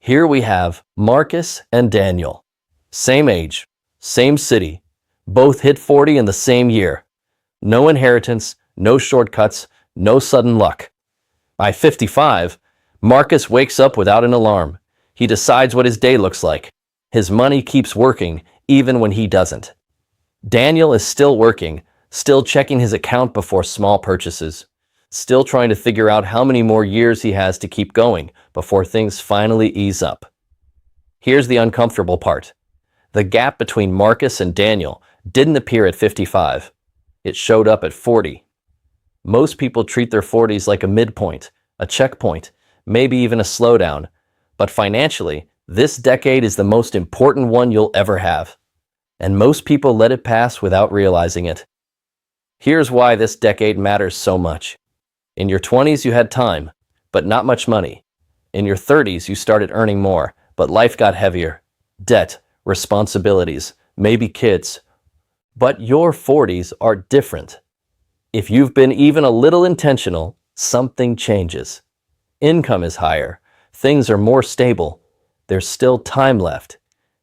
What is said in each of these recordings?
Here we have Marcus and Daniel. Same age, same city, both hit 40 in the same year. No inheritance, no shortcuts, no sudden luck. By 55, Marcus wakes up without an alarm. He decides what his day looks like. His money keeps working even when he doesn't. Daniel is still working, still checking his account before small purchases, still trying to figure out how many more years he has to keep going before things finally ease up. Here's the uncomfortable part. The gap between Marcus and Daniel didn't appear at 55. It showed up at 40. Most people treat their 40s like a midpoint, a checkpoint, maybe even a slowdown. But financially, this decade is the most important one you'll ever have. And most people let it pass without realizing it. Here's why this decade matters so much. In your 20s, you had time, but not much money. In your 30s, you started earning more, but life got heavier. Debt, responsibilities, maybe kids. But your 40s are different. If you've been even a little intentional, something changes. Income is higher. Things are more stable. There's still time left.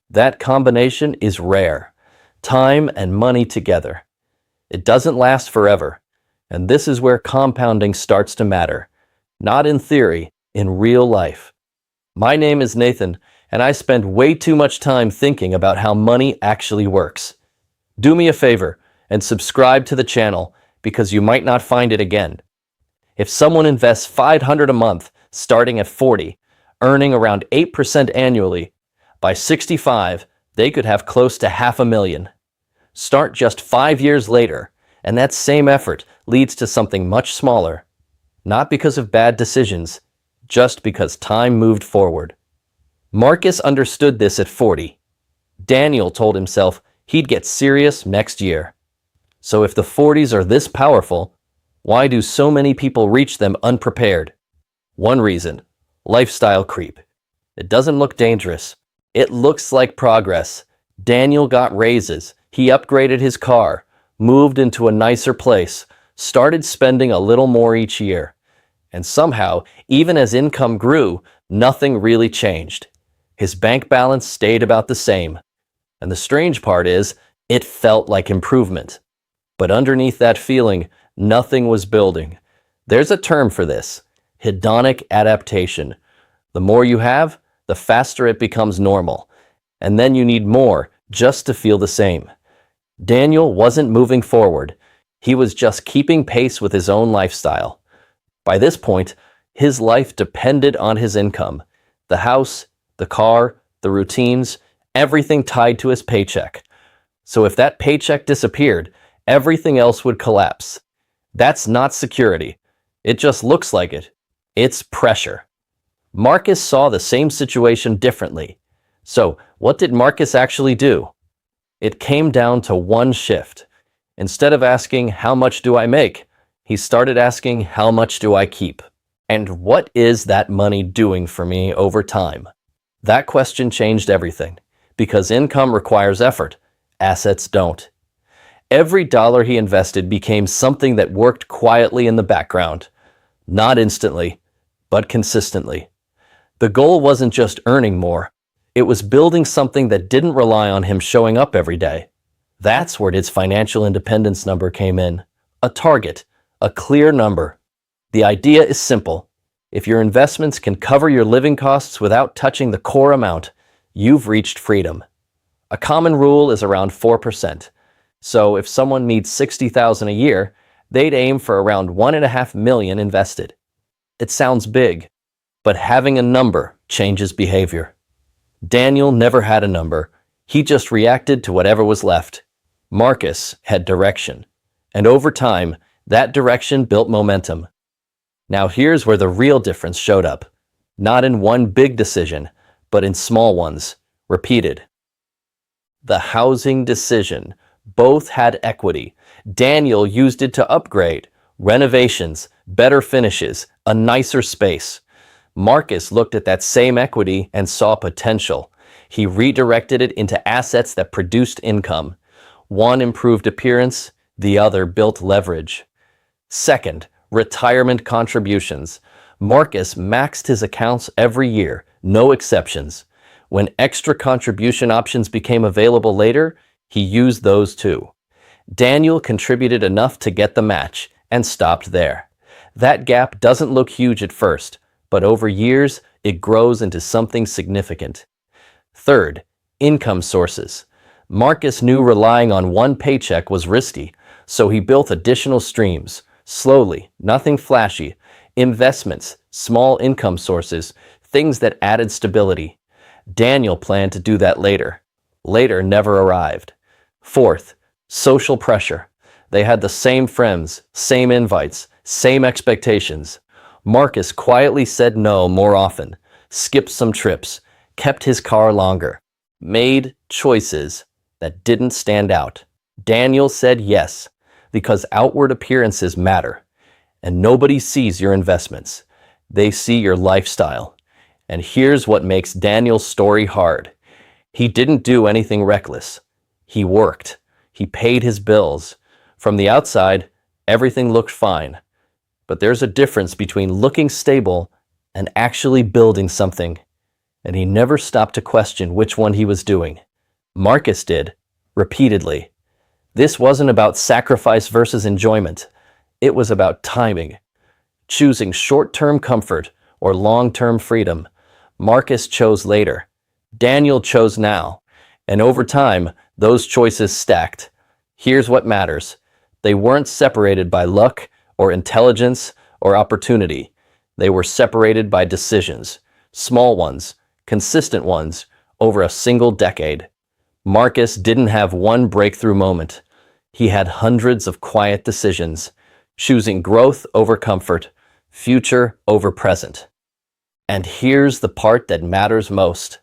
That combination is rare. Time and money together. It doesn't last forever. And this is where compounding starts to matter. Not in theory, in real life. My name is Nathan, and I spend way too much time thinking about how money actually works. Do me a favor and subscribe to the channel because you might not find it again. If someone invests $500 a month starting at 40, earning around 8% annually, by 65, they could have close to $500,000. Start just 5 years later, and that same effort leads to something much smaller. Not because of bad decisions, just because time moved forward. Marcus understood this at 40. Daniel told himself he'd get serious next year. So if the 40s are this powerful, why do so many people reach them unprepared? One reason: lifestyle creep. It doesn't look dangerous. It looks like progress. Daniel got raises. He upgraded his car, moved into a nicer place, started spending a little more each year. And somehow, even as income grew, nothing really changed. His bank balance stayed about the same. And the strange part is, it felt like improvement. But underneath that feeling, nothing was building. There's a term for this: hedonic adaptation. The more you have, the faster it becomes normal. And then you need more just to feel the same. Daniel wasn't moving forward. He was just keeping pace with his own lifestyle. By this point, his life depended on his income. The house, the car, the routines, everything tied to his paycheck. So if that paycheck disappeared, everything else would collapse. That's not security. It just looks like it. It's pressure. Marcus saw the same situation differently. So what did Marcus actually do? It came down to one shift. Instead of asking, "How much do I make?" he started asking, "How much do I keep? And what is that money doing for me over time?" That question changed everything, because income requires effort. Assets don't. Every dollar he invested became something that worked quietly in the background. Not instantly, but consistently. The goal wasn't just earning more. It was building something that didn't rely on him showing up every day. That's where his financial independence number came in. A target, a clear number. The idea is simple. If your investments can cover your living costs without touching the core amount, you've reached freedom. A common rule is around 4%. So if someone needs $60,000 a year, they'd aim for around $1.5 million invested. It sounds big, but having a number changes behavior. Daniel never had a number. He just reacted to whatever was left. Marcus had direction. And over time, that direction built momentum. Now here's where the real difference showed up. Not in one big decision, but in small ones, repeated. The housing decision. Both had equity. Daniel used it to upgrade, renovations, better finishes, a nicer space. Marcus looked at that same equity and saw potential. He redirected it into assets that produced income. One improved appearance, the other built leverage. Second, retirement contributions. Marcus maxed his accounts every year, no exceptions. When extra contribution options became available later, he used those too. Daniel contributed enough to get the match and stopped there. That gap doesn't look huge at first, but over years, it grows into something significant. Third, income sources. Marcus knew relying on one paycheck was risky, so he built additional streams, slowly, nothing flashy, investments, small income sources, things that added stability. Daniel planned to do that later. Later never arrived. Fourth, social pressure. They had the same friends, same invites, same expectations. Marcus quietly said no more often, skipped some trips, kept his car longer, made choices that didn't stand out. Daniel said yes, because outward appearances matter, and nobody sees your investments. They see your lifestyle. And here's what makes Daniel's story hard. He didn't do anything reckless. He worked. He paid his bills. From the outside, everything looked fine. But there's a difference between looking stable and actually building something. And he never stopped to question which one he was doing. Marcus did, repeatedly. This wasn't about sacrifice versus enjoyment. It was about timing. Choosing short-term comfort or long-term freedom. Marcus chose later. Daniel chose now. And over time, those choices stacked. Here's what matters. They weren't separated by luck or intelligence or opportunity. They were separated by decisions. Small ones, consistent ones, over a single decade. Marcus didn't have one breakthrough moment. He had hundreds of quiet decisions, choosing growth over comfort, future over present. And here's the part that matters most.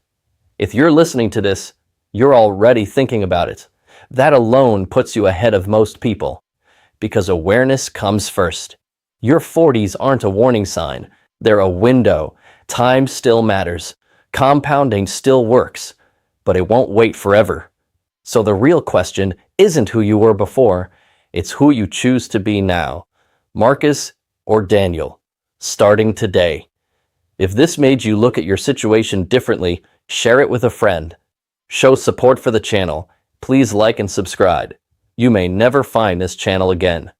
If you're listening to this, you're already thinking about it. That alone puts you ahead of most people, because awareness comes first. Your 40s aren't a warning sign. They're a window. Time still matters. Compounding still works, but it won't wait forever. So the real question isn't who you were before, it's who you choose to be now. Marcus or Daniel, starting today. If this made you look at your situation differently, share it with a friend. Show support for the channel. Please like and subscribe. You may never find this channel again.